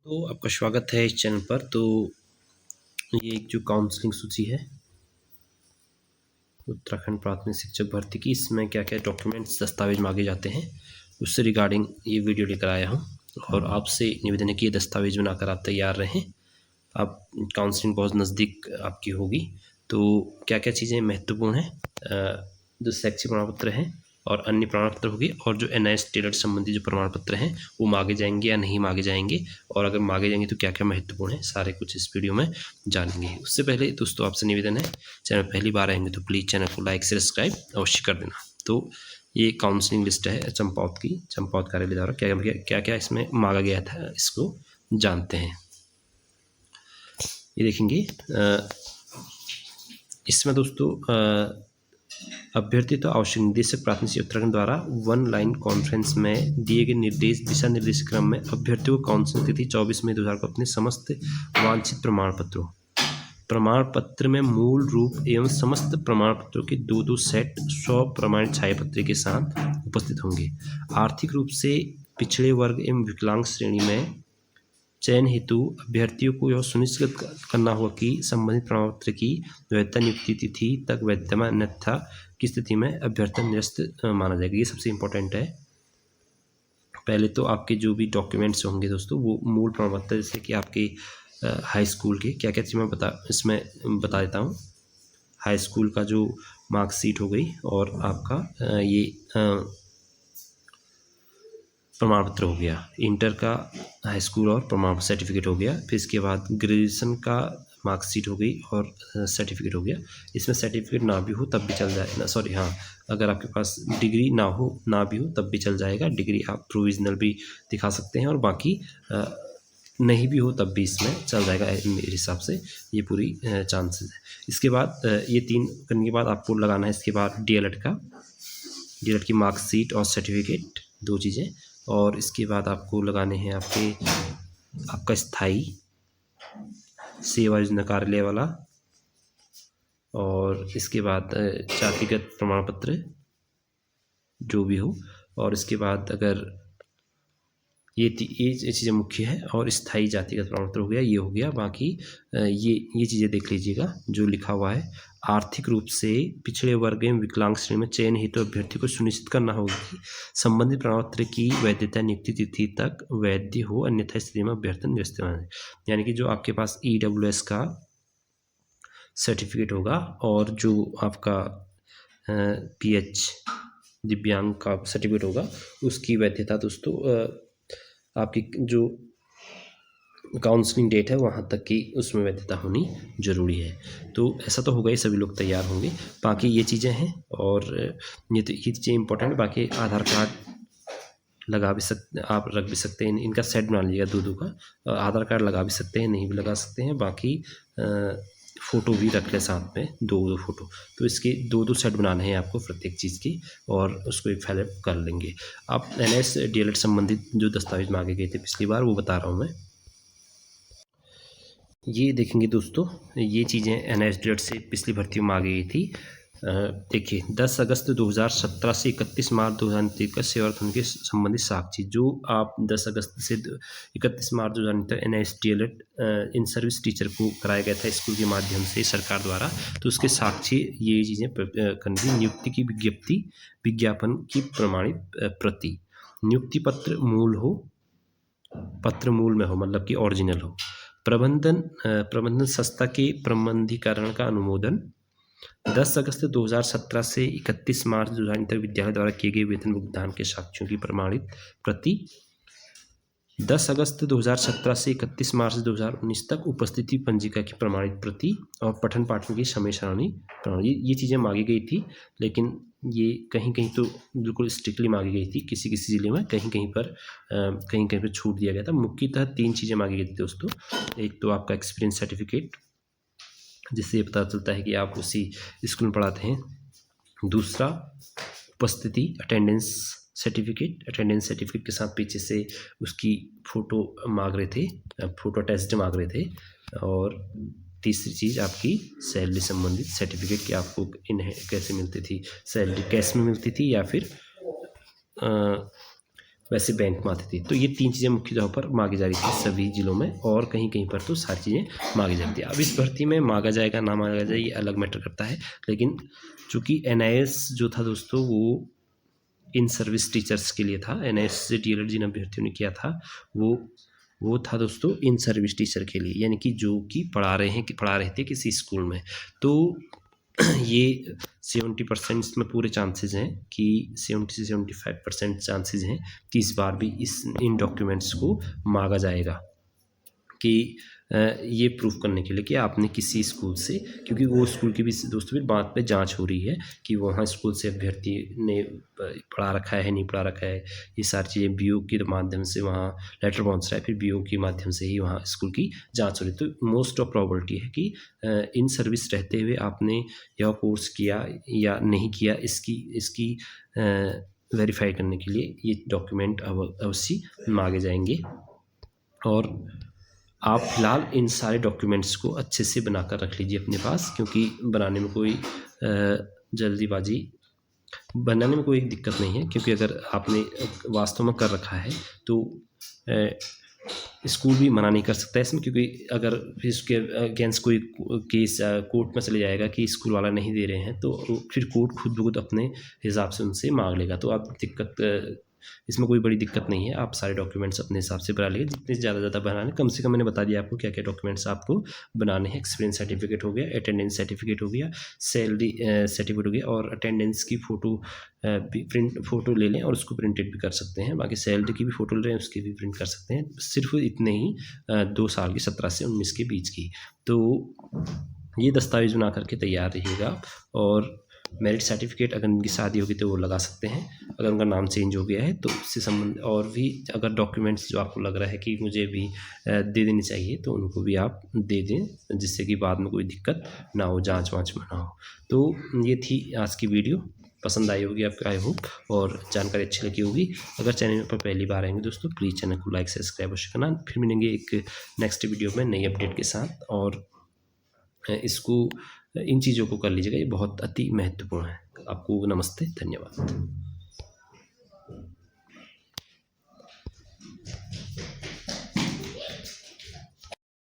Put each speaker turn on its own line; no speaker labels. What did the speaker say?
तो आपका स्वागत है इस चैनल पर। तो ये एक जो काउंसलिंग सूची है उत्तराखंड प्राथमिक शिक्षक भर्ती की, इसमें क्या क्या डॉक्यूमेंट्स दस्तावेज मांगे जाते हैं उससे रिगार्डिंग ये वीडियो लेकर आया हूँ। और आपसे निवेदन है कि ये दस्तावेज बनाकर आप तैयार रहें। आप काउंसलिंग बहुत नज़दीक आपकी होगी, तो क्या क्या चीज़ें महत्वपूर्ण हैं। जो शैक्षिक प्रमाण पत्र हैं और अन्य प्रमाण पत्र होंगे, और जो NIS टेलर संबंधी जो प्रमाण पत्र हैं वो मांगे जाएंगे या नहीं मांगे जाएंगे, और अगर मांगे जाएंगे तो क्या क्या महत्वपूर्ण है, सारे कुछ इस वीडियो में जानेंगे। उससे पहले दोस्तों आपसे निवेदन है, चैनल पहली बार आएंगे तो प्लीज़ चैनल को लाइक सब्सक्राइब अवश्य कर देना। तो ये काउंसलिंग लिस्ट है चंपावत की, चंपावत कार्यालय द्वारा क्या क्या इसमें मांगा गया था, इसको जानते हैं। ये देखेंगे इसमें दोस्तों अभ्यर्थी तो आवश्यक निर्देशक प्राथमिक शिक्षा उत्तराखंड द्वारा वन लाइन कॉन्फ्रेंस में दिए गए दिशा निर्देश क्रम में अभ्यर्थियों को काउंसलिंग तिथि 24 मई 2000 को अपने समस्त वांछित प्रमाण पत्र में मूल रूप एवं समस्त प्रमाण पत्रों के दो सेट 100 प्रमाणित छाया पत्र के साथ उपस्थित होंगे। आर्थिक रूप से पिछड़े वर्ग एवं विकलांग श्रेणी में चयन हेतु अभ्यर्थियों को यह सुनिश्चित करना होगा कि संबंधित प्रमाण पत्र की वैधता नियुक्ति तिथि तक वैधता, अन्यथा की स्थिति में अभ्यर्थन निरस्त माना जाएगा। ये सबसे इम्पोर्टेंट है। पहले तो आपके जो भी डॉक्यूमेंट्स होंगे दोस्तों, वो मूल प्रमाण पत्र, जैसे कि आपके हाई स्कूल के क्या क्या चीज़ मैं बता देता हूँ। हाई स्कूल का जो मार्कशीट हो गई, और आपका ये प्रमाण पत्र हो गया, इंटर का हाई स्कूल और प्रमाण सर्टिफिकेट हो गया। फिर इसके बाद ग्रेजुएशन का मार्कशीट हो गई और सर्टिफिकेट हो गया। इसमें सर्टिफिकेट ना भी हो तब भी चल जाएगा, सॉरी हाँ, अगर आपके पास डिग्री ना भी हो तब भी चल जाएगा। डिग्री आप प्रोविजनल भी दिखा सकते हैं, और बाकी नहीं भी हो तब भी इसमें चल जाएगा मेरे हिसाब से। ये पूरी चांसेस है। इसके बाद ये 3 करने के बाद आपको लगाना है इसके बाद DLED की मार्कशीट और सर्टिफिकेट, 2 चीज़ें। और इसके बाद आपको लगाने हैं आपका स्थायी सेवा योजना कार्यालय वाला, और इसके बाद जातिगत प्रमाण पत्र जो भी हो। और इसके बाद अगर ये चीज़ें मुख्य है, और स्थायी जातिगत प्रमाण पत्र हो गया, ये हो गया। बाकी ये चीज़ें देख लीजिएगा जो लिखा हुआ है। आर्थिक रूप से पिछड़े वर्ग एवं विकलांग श्रेणी में चयन हेतु तो अभ्यर्थी को सुनिश्चित करना होगा कि संबंधित प्रमाण पत्र की वैधता नियुक्ति तिथि तक वैध हो, अन्यथा स्थिति में अभ्यर्थन निरस्त है। यानी कि जो आपके पास EWS का सर्टिफिकेट होगा, और जो आपका PH दिव्यांग का सर्टिफिकेट होगा, उसकी वैधता दोस्तों आपकी जो काउंसलिंग डेट है वहाँ तक की उसमें वैधता होनी ज़रूरी है। तो ऐसा तो होगा ही, सभी लोग तैयार होंगे। बाकी ये चीज़ें हैं, और ये चीज़ें इंपॉर्टेंट। बाकी आधार कार्ड आप रख भी सकते हैं, इनका सेट बना लीजिएगा दो का। आधार कार्ड लगा भी सकते हैं, नहीं भी लगा सकते हैं। बाकी फ़ोटो भी रख लें साथ में, 2 फ़ोटो। तो इसके 2 सेट बनाने हैं आपको प्रत्येक चीज़ की, और उसको एक फाइल कर लेंगे। आप NIS DLED संबंधित जो दस्तावेज मांगे गए थे पिछली बार, वो बता रहा हूँ मैं। ये देखेंगे दोस्तों, ये चीज़ें NIS DLED से पिछली भर्ती में मांगी गई थी। देखिए 10 अगस्त 2017 से 31 मार्च 2029 का सेवारत के संबंधित साक्षी, जो आप 10 अगस्त से 31 मार्च 2029 तक NIS DLED in service teacher को कराया गया था स्कूल के माध्यम से सरकार द्वारा। तो उसके साक्षी ये चीज़ें करनी। नियुक्ति की विज्ञापन की प्रमाणित प्रति, नियुक्ति पत्र मूल में हो, मतलब कि ओरिजिनल हो। प्रबंधन संस्था के प्रबंधीकरण का अनुमोदन। 10 अगस्त 2017 से 31 मार्च 2009 तक विद्यालय द्वारा किए गए वेतन भुगतान के साक्ष्यों की प्रमाणित प्रति। 10 अगस्त 2017 से 31 मार्च 2019 तक उपस्थिति पंजिका की प्रमाणित प्रति, और पठन पाठन की समय सारणी प्रमाणित। ये चीज़ें मांगी गई थी, लेकिन ये कहीं कहीं तो बिल्कुल स्ट्रिक्टली मांगी गई थी, किसी किसी ज़िले में कहीं पर छूट दिया गया था। मुख्यतः 3 चीज़ें मांगी गई थी दोस्तों। एक तो आपका एक्सपीरियंस सर्टिफिकेट, जिससे ये पता चलता है कि आप उसी स्कूल में पढ़ाते हैं। दूसरा उपस्थिति अटेंडेंस सर्टिफिकेट के साथ पीछे से उसकी फ़ोटो मांग रहे थे, फ़ोटो अटैच्ड मांग रहे थे। और तीसरी चीज़ आपकी सैलरी संबंधित सर्टिफिकेट, कि आपको कैसे मिलती थी सैलरी, कैश में मिलती थी या फिर वैसे बैंक में आती थी। तो ये 3 चीज़ें मुख्य तौर पर मांगी जा रही थी सभी ज़िलों में, और कहीं कहीं पर तो सारी चीज़ें मांगी जाती है। अब इस भर्ती में मांगा जाएगा ना मांगा जाए ये अलग मैटर करता है, लेकिन चूँकि NIS जो था दोस्तों वो इन सर्विस टीचर्स के लिए था। NIS से DLED जिन अभ्यर्थियों ने किया था वो था दोस्तों इन सर्विस टीचर के लिए, यानी कि जो कि पढ़ा रहे थे किसी स्कूल में। तो ये 70% इसमें पूरे चांसेस हैं कि 70 से 75% चांसेस हैं कि इस बार भी इन डॉक्यूमेंट्स को मांगा जाएगा, कि ये प्रूफ करने के लिए कि आपने किसी स्कूल से, क्योंकि वो स्कूल की भी दोस्तों फिर बात पे जांच हो रही है कि वहाँ स्कूल से अभ्यर्थी ने पढ़ा रखा है नहीं पढ़ा रखा है। ये सारी चीज़ें BO के माध्यम से वहाँ लेटर पहुँच रहा है, फिर BO के माध्यम से ही वहाँ स्कूल की जांच हो रही है। तो मोस्ट ऑफ प्रोबेबिलिटी है कि इन सर्विस रहते हुए आपने यह कोर्स किया या नहीं किया, इसकी वेरीफाई करने के लिए ये डॉक्यूमेंट अवश्य मांगे जाएंगे। और आप फिलहाल इन सारे डॉक्यूमेंट्स को अच्छे से बनाकर रख लीजिए अपने पास, क्योंकि बनाने में कोई दिक्कत नहीं है, क्योंकि अगर आपने वास्तव में कर रखा है तो स्कूल भी मना नहीं कर सकता है इसमें, क्योंकि अगर इसके अगेंस्ट कोई केस कोर्ट में चले जाएगा कि स्कूल वाला नहीं दे रहे हैं, तो फिर कोर्ट खुद ब खुद अपने हिसाब से उनसे मांग लेगा। तो आप इसमें कोई बड़ी दिक्कत नहीं है, आप सारे डॉक्यूमेंट्स अपने हिसाब से बना लीजिए, जितने ज़्यादा बनाने, कम से कम मैंने बता दिया आपको क्या क्या डॉक्यूमेंट्स आपको बनाने हैं। एक्सपीरियंस सर्टिफिकेट हो गया, अटेंडेंस सर्टिफिकेट हो गया, सैलरी सर्टिफिकेट हो गया, और अटेंडेंस की फ़ोटो ले लें और उसको प्रिंटेड भी कर सकते हैं। बाकी सैलरी की भी फ़ोटो ले रहे हैं उसकी भी प्रिंट कर सकते हैं, सिर्फ इतने ही 2 साल की 17 से 19 के बीच की। तो ये दस्तावेज बना करके तैयार रहिएगा। और मेरिट सर्टिफिकेट अगर उनकी शादी होगी तो वो लगा सकते हैं, अगर उनका नाम चेंज हो गया है तो उससे संबंध, और भी अगर डॉक्यूमेंट्स जो आपको लग रहा है कि मुझे भी दे देनी चाहिए तो उनको भी आप दे दें, जिससे कि बाद में कोई दिक्कत ना हो, जांच वाँच में ना हो। तो ये थी आज की वीडियो, पसंद आई होगी आपको आई होप, और जानकारी अच्छी लगी होगी। अगर चैनल पर पहली बार आएंगे दोस्तों प्लीज़ चैनल को लाइक सब्सक्राइब अवश्य करना। फिर मिलेंगे एक नेक्स्ट वीडियो में नई अपडेट के साथ, और इन चीज़ों को कर लीजिएगा, ये बहुत अति महत्वपूर्ण है। आपको नमस्ते, धन्यवाद।